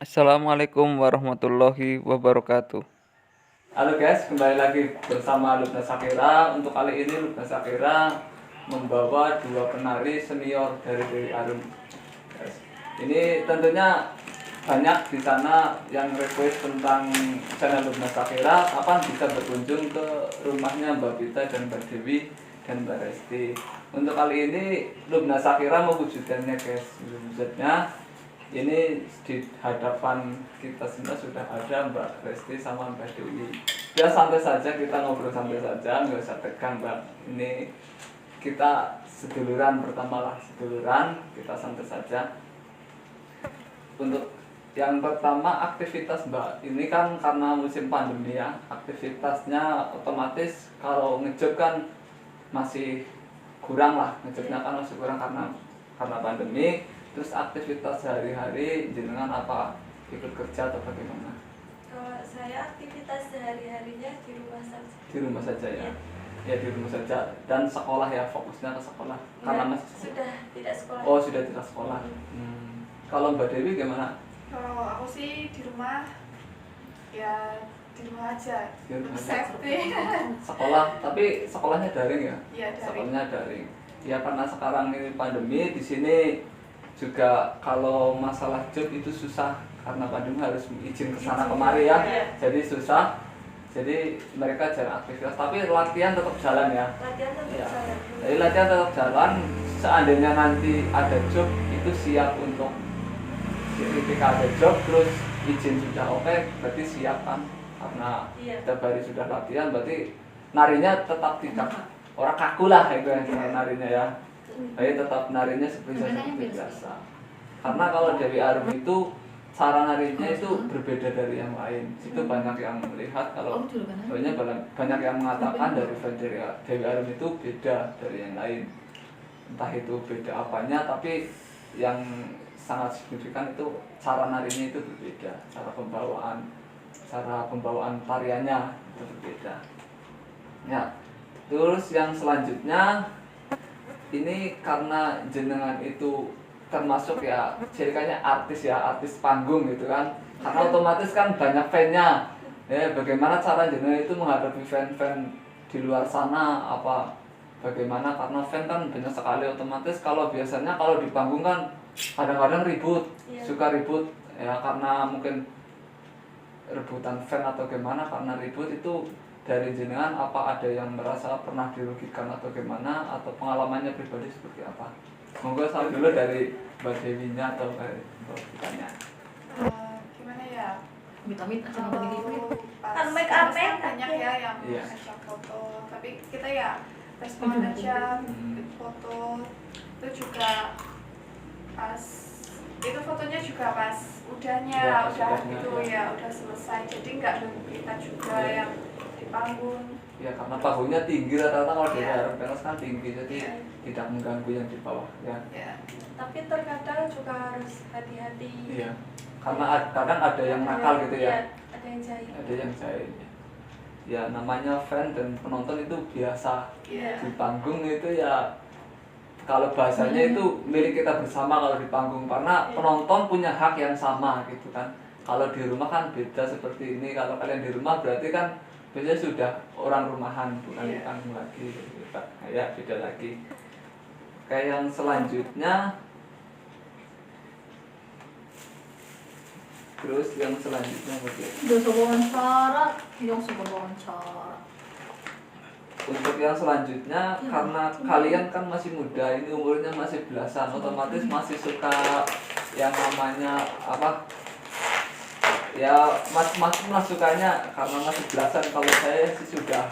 Assalamualaikum warahmatullahi wabarakatuh. Halo guys, kembali lagi bersama Lubna Sakira. Untuk kali ini Lubna Sakira membawa dua penari senior dari Dewi Arum. Guys, ini tentunya banyak di sana yang request tentang channel Lubna Sakira. Kapan bisa berkunjung ke rumahnya Mbak Vita dan Mbak Dewi dan Mbak Resti. Untuk kali ini Lubna Sakira mewujudkannya guys. Wujudnya ini di hadapan kita semua sudah ada Mbak Resti sama Mbak Dewi. Ya santai saja, kita ngobrol santai saja, nggak usah tegang Mbak. Ini kita seduluran pertama lah, seduluran, kita santai saja. Untuk yang pertama aktivitas Mbak, ini kan karena musim pandemi ya, aktivitasnya otomatis kalau ngejob kan masih kurang lah, ngejobnya kan masih kurang karena pandemi. Terus aktivitas sehari-hari jenengan apa? Ikut kerja atau bagaimana? Kalau saya aktivitas sehari-harinya di rumah saja. Di rumah saja ya? Ya. Ya di rumah saja. Dan sekolah ya, fokusnya ke sekolah? Karena masih sudah tidak sekolah. Oh sudah tidak sekolah. Kalau Mbak Dewi gimana? Kalau aku sih di rumah, ya di rumah aja. Di rumah aja. Safety. Sekolah, tapi sekolahnya daring ya? Iya, daring. Sekolahnya daring. Ya karena sekarang ini pandemi di sini juga kalau masalah job itu susah karena pandemi harus izin ke sana kemari ya. Jadi susah. Jadi mereka jarang aktivitas, tapi latihan tetap jalan ya. Latihan tetap Ya. jalan. Jadi latihan tetap jalan. Seandainya nanti ada job itu siap untuk ketika ada job terus izin sudah oke, berarti siap kan? Karena setiap hari sudah latihan, berarti narinya tetap tidak orang kaku lah itu yang narinya ya. Tapi tetap narinya seperti biasa. Karena kalau Dewi Arum itu cara narinya itu berbeda dari yang lain. Itu banyak yang melihat kalau banyak yang mengatakan dari Dewi Arum itu beda dari yang lain. Entah itu beda apanya, tapi yang sangat signifikan itu cara narinya itu berbeda, cara pembawaan tariannya itu berbeda. Ya, terus yang selanjutnya ini karena jenengan itu termasuk ya ceritanya artis ya, artis panggung gitu kan, karena otomatis kan banyak fan-nya ya. Bagaimana cara jenengan itu menghadapi fan-fan di luar sana, apa bagaimana, karena fan kan banyak sekali, otomatis kalau biasanya kalau di panggung kan kadang-kadang ribut, suka ribut ya, karena mungkin rebutan fan atau gimana, karena ribut itu. Dari jenengan apa ada yang merasa pernah dirugikan atau gimana, atau pengalamannya pribadi seperti apa? Monggo saya dulu dari Mbak Dewinya atau dari Mbak Vitanya. Gimana ya? Amit-amit aja Kalau nonton pas Kan make up kan banyak ya yang Iya. ngajak foto, tapi kita ya respon aja, foto itu juga pas itu fotonya juga pas udahnya Ya, pas udah udahnya, itu ya. ya udah selesai, jadi nggak nunggu kita juga Iya. yang di panggung. Ya karena panggungnya tinggi rata-rata, kalau di Iya. daerah pentas kan tinggi, jadi Iya. tidak mengganggu yang di bawah ya. Ya. Tapi terkadang juga harus hati-hati. Iya. Karena kadang ada yang nakal gitu ya. Iya, ada yang jahit. Ada yang jahit. Ya namanya fan dan penonton itu biasa. Iya. Di panggung itu ya kalau bahasanya itu milik kita bersama kalau di panggung, karena penonton punya hak yang sama gitu kan. Kalau di rumah kan beda seperti ini. Kalau kalian di rumah berarti kan biasanya sudah orang rumahan, bukan di panggung lagi gitu, Pak. Ya beda lagi. Kayak yang selanjutnya, terus yang selanjutnya Udah wawancara, yang wawancara. untuk yang selanjutnya, karena kalian kan masih muda, ini umurnya masih belasan, otomatis masih suka yang namanya apa ya, mas sukanya karena masih belasan. Kalau saya sih sudah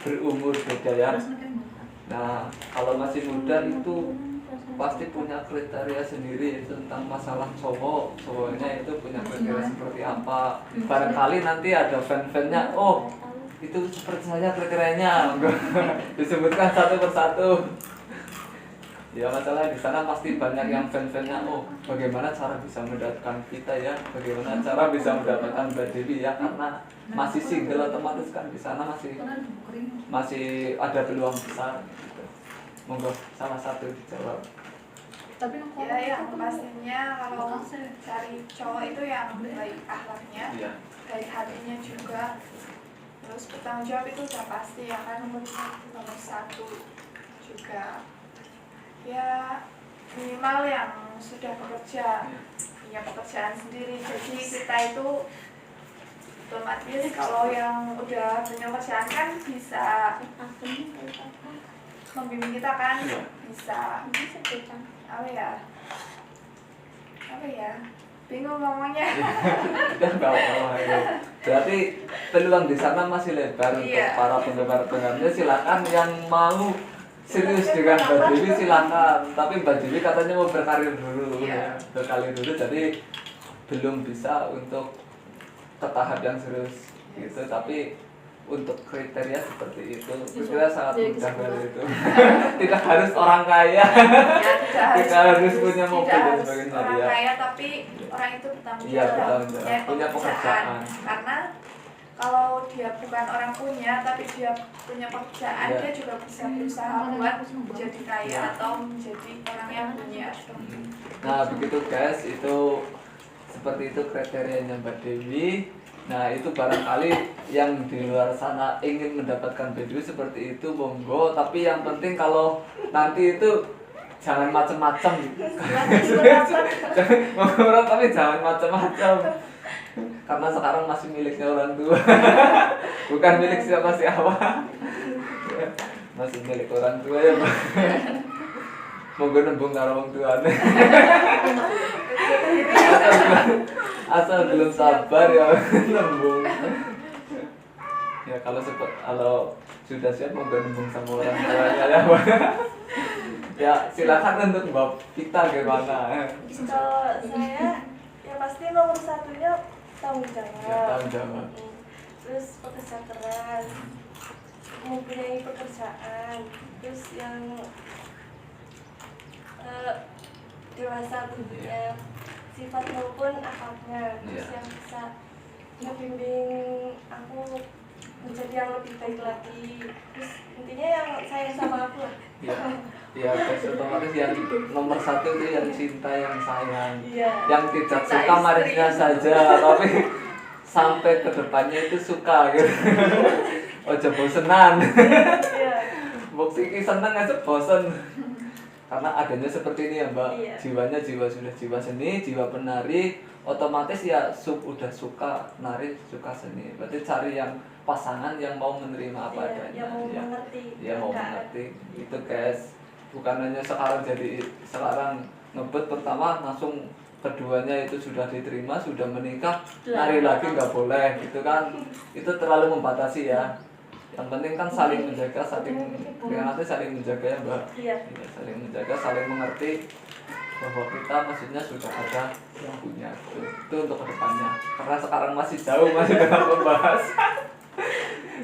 berumur beda ya. Nah kalau masih muda itu pasti punya kriteria sendiri tentang masalah cowoknya itu punya kriteria seperti apa. Barangkali nanti ada fan-fannya, oh itu seperti saya kriterianya, disebutkan satu persatu. Ya masalah di sana pasti banyak yang fan-fannya, oh bagaimana cara bisa mendapatkan kita ya, bagaimana cara bisa mendapatkan Mbak Dewi ya, karena masih single otomatis kan di sana masih ada peluang besar gitu. Monggo salah satu dijawab. Tapi nongkrong Ya yang pastinya kalau cari cowok itu yang baik akhlaknya, Iya. baik hatinya juga, terus bertanggung jawab itu udah pasti ya kan. Nomor satu juga ya minimal yang sudah bekerja, punya pekerjaan sendiri. Jadi kita itu otomatis kalau yang udah punya pekerjaan kan bisa membimbing kita kan, bisa apa ya bingung ngomongnya. Udah nggak apa-apa ya. Berarti peluang di sana masih lebar untuk Iya. para penggemar-penggemarnya. Silakan yang mau serius dengan Mbak Dewi silakan. Tapi Mbak Dewi katanya mau berkarir dulu, Iya. berkarir dulu. Jadi belum bisa untuk ke tahap yang serius gitu. Tapi untuk kriteria seperti itu, kriteria sangat mudah dari itu. Tidak harus orang kaya. Ya, Tidak harus punya mobil tidak dan harus sebagainya, orang ya. kaya, tapi orang itu bertanggung Iya, jawab, bertanggung jawab, punya pekerjaan. Karena kalau dia bukan orang punya tapi dia punya pekerjaan, Iya. dia juga bisa berusaha buat menjadi kaya atau menjadi orang yang punya. Nah begitu guys, itu seperti itu kriterianya Mbak Dewi. Nah itu barangkali yang di luar sana ingin mendapatkan Mbak Dewi seperti itu, monggo. Tapi yang penting kalau nanti itu jangan macam-macam. Monggo, tapi jangan macam-macam. Karena sekarang masih miliknya orang tua. Bukan milik siapa-siapa. Masih milik orang tua ya, Mbak. Monggo nembung karo wong tuane. Asal belum sabar ya nembung. Ya kalau sudah siap monggo nembung sama orang tuanya ya. Ya silakan untuk Mbak Pita gimana. Kalau saya ya pasti nomor satunya tanggung jawab. Ya, tanggung jawab. Terus pekerja keras, mempunyai pekerjaan, terus yang dewasa tentunya, sifat maupun akhlaknya, terus Iya. yang bisa membimbing aku menjadi yang lebih baik lagi. Terus intinya yang sayang sama aku lah. Ya, ya guys, otomatis yang nomor satu itu yang cinta, yang sayang, Iya. yang tidak Cinta suka istri. manisnya saja, tapi sampai ke depannya itu suka gitu. Ojo bosenan. Iya. Mbok iki seneng aja bosen. Karena adanya seperti ini ya Mbak, Iya. jiwanya sudah jiwa seni, jiwa penari, otomatis ya udah suka nari, suka seni. Berarti cari yang pasangan yang mau menerima apa Iya, adanya, yang mau ya. mengerti Ya mau keadaan. mengerti. Itu guys, bukan hanya sekarang ngebet pertama langsung keduanya itu sudah diterima, sudah menikah, nari lagi nggak boleh gitu kan. Itu terlalu membatasi ya. Yang penting kan saling menjaga, saling menjaga ya Mbak. Iya. Ya, saling menjaga, saling mengerti bahwa kita maksudnya sudah ada yang punya. Itu untuk kedepannya. Karena sekarang masih jauh, masih dalam pembahasan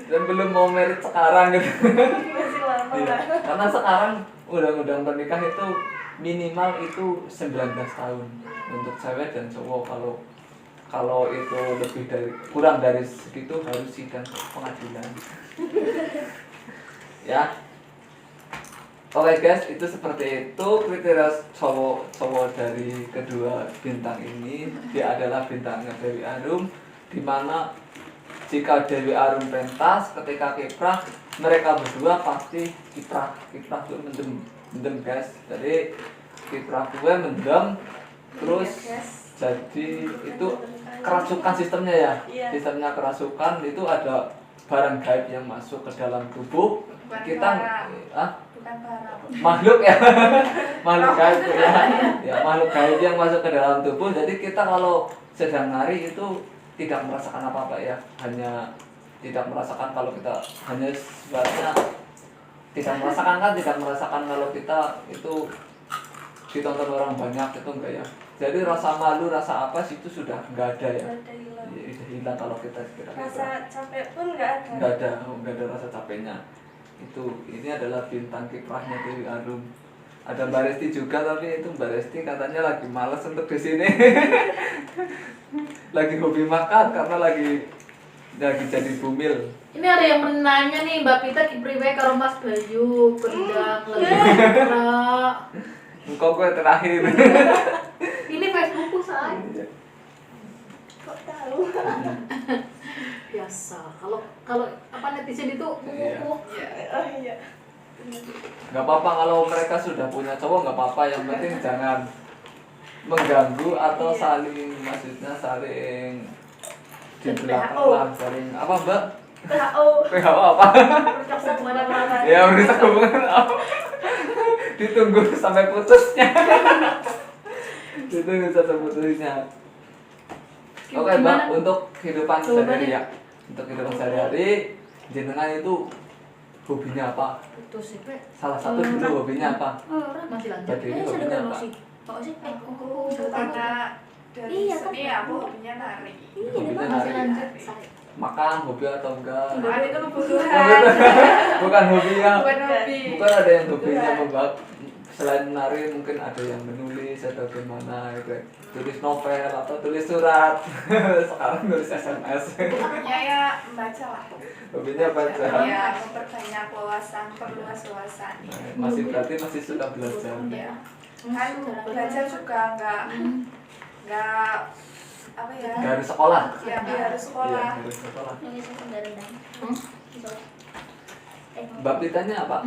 dan belum mau merit sekarang gitu. Masih lama Iya. lah. Karena sekarang undang-undang pernikahan itu minimal itu 19 tahun untuk cewek dan cowok. Kalau itu kurang dari segitu harus sidang pengadilan. Ya. Oke guys, itu seperti itu kriteria cowok dari kedua bintang ini. Dia adalah bintangnya Dewi Arum, di mana jika Dewi Arum pentas, ketika kiprah mereka berdua pasti kiprah itu mendem guys. Jadi kiprah gue mendem terus Iya, guys. jadi itu kerasukan sistemnya ya. Iya. Sistemnya kerasukan itu ada barang gaib yang masuk ke dalam tubuh Bukan kita barang. Bukan barang. makhluk ya. Makhluk gaib ya. Ya makhluk gaib yang masuk ke dalam tubuh. Jadi kita kalau sedang nari itu tidak merasakan apa-apa ya, hanya tidak merasakan kalau kita hanya sebenarnya tidak merasakan kalau kita itu ditonton orang banyak, itu enggak ya. Jadi rasa malu, rasa apa sih itu sudah enggak ada ya. Nggak ada hilang. Ya, sudah hilang kalau kita Rasa capek pun nggak ada. enggak ada rasa capeknya. Ini adalah bintang kiprahnya Dewi Arum. Ada Mbak Resti juga, tapi itu Mbak Resti katanya lagi malas untuk di sini. Lagi hobi makan karena lagi jadi bumil. Ini ada yang menanya nih, Mbak Pita kipriwe karo Mas Bayu, kendang lagi. Engkau gue terakhir. Ini Facebookku say. Kok tahu? Biasa. Kalau apa netizen itu Iya. Oh iya. Nggak apa-apa kalau mereka sudah punya cowok, nggak apa-apa, yang penting jangan mengganggu atau saling, maksudnya saling di belakang lah, saling apa mbak? WHO. PHO apa? Rusak mana-mana. Ya merusak hubungan apa? Ditunggu sampai putusnya. Ditunggu sampai putusnya. Oke mbak, untuk kehidupan sehari-hari ya, untuk kehidupan sehari-hari jenengan itu hobinya apa? Putus sih, Pe. Salah satu dulu hobinya apa? Masih lanjut. Mbak Dewi hobinya apa? Karena dari Iya, kan? seni aku hobinya nari. Hobinya Masih nari. lanjut. Say. Makan hobi atau enggak? Nari itu kebutuhan, Bukan hobinya. bukan hobi. Bukan ada yang hobinya membuat, selain menari mungkin ada yang menulis atau gimana gitu, tulis novel atau tulis surat. Sekarang nulis SMS. Hobinya ya membaca lah. Hobinya baca. Ya memperbanyak wawasan, perluas wawasan. Masih berarti masih suka belajar. Ya kan belajar juga nggak apa ya? Nggak harus sekolah. Ya nggak harus Iya, sekolah. harus sekolah. Hmm? Mbak Pitanya apa?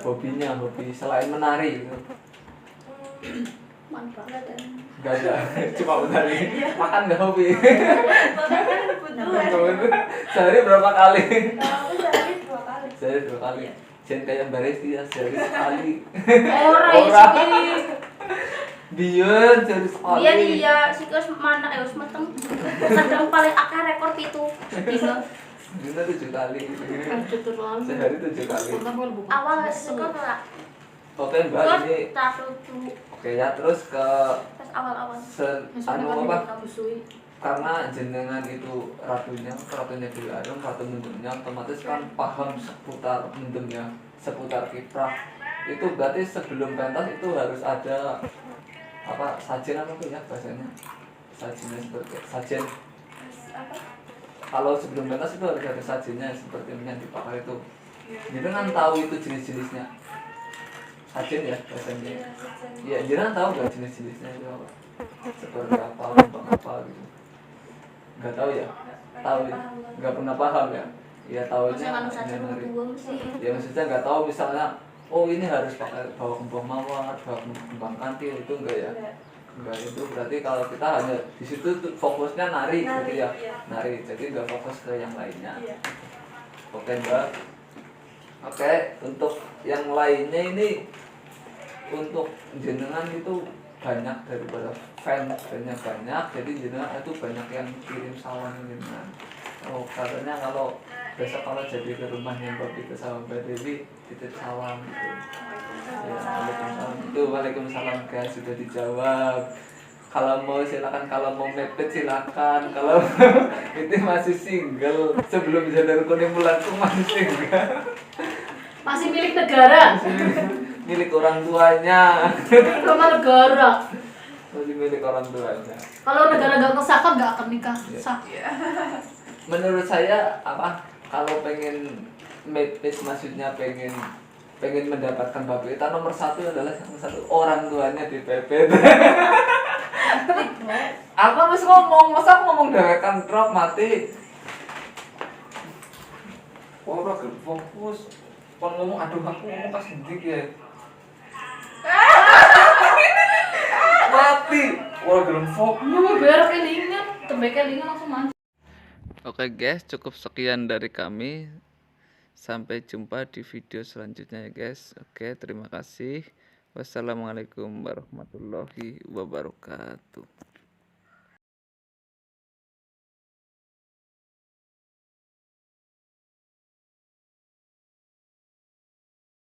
Hobinya hobi selain menari gitu. Manfaat. Gak ada, cuma menari. Makan nggak hobi. Kebutuhan. Sehari berapa kali? Aku sehari 2 kali. Sehari 2 kali. Jangan kayak Mbak Resti ya, sehari sekali. Ora Ora. iki. Biyen sehari sekali. Iya iya, sik wis mana wis meteng. Sedang paling akeh rekor pitu. Dino. Dina 7 kali. Lanjut terlalu. Sehari 7 kali. Awal wis sekor ora. Oke Mbak, Terus ini tak tutu. oke ya, terus ke Pas awal-awal. anu apa? Karena jenengan itu ratunya Dewi Arum, ratu mendemnya, otomatis kan paham seputar mendemnya, seputar kiprah. Itu berarti sebelum pentas itu harus ada apa, sajen apa tuh ya bahasanya? Sajennya seperti sajen. Apa? Kalau sebelum pentas itu harus ada sajennya seperti yang dipakai itu. Jenengan tahu itu jenis-jenisnya? Sajen ya bahasanya. Iya, sejen. Iya, jenengan tahu nggak jenis-jenisnya itu apa? Seperti apa, lambang apa gitu? Nggak tahu ya? Tahu ya? Nggak pernah paham ya? Ya tahunya Masa anu saja ini dari- tua sih. ya maksudnya nggak tahu misalnya, oh ini harus pakai bawa kembang mawar, bawa kembang kantil, itu enggak ya? Enggak. Enggak, itu berarti kalau kita hanya di situ tuh fokusnya nari gitu Nari, ya, iya. nari, jadi nggak fokus ke yang lainnya. Iya. Oke Mbak. Oke, untuk yang lainnya ini, untuk jenengan itu banyak daripada fannya banyak, jadi jenengan itu banyak yang kirim salam jenengan. Oh katanya kalau besok kalau jadi ke rumahnya Mbak Pita sama Mbak Dewi, titip salam gitu. Ya, waalaikumsalam. Itu waalaikumsalam guys, sudah dijawab. Kalau mau silakan, kalau mau mepet silakan. Kalau itu masih single, sebelum Jadar Kuning Bulanku masih single. Masih milik negara. Milik orang tuanya. Rumah negara. Masih milik orang tuanya. Kalau negara nggak ngesahkan nggak akan nikah. Iya. Sah. Menurut saya apa, kalau pengen mepet, maksudnya pengen mendapatkan Mbak Pita, nomor satu adalah orang tuanya dipepet. Aku harus ngomong, masa aku ngomong dewekan drop mati. Ora gelem fokus. Kon ngomong, aduh aku ngomong pas ndik ya. Mati. Ora gelem fokus. Mau biar kelingan, tembek kelingan langsung maju. Oke guys, cukup sekian dari kami. Sampai jumpa di video selanjutnya ya guys. Oke, terima kasih. Wassalamualaikum warahmatullahi wabarakatuh.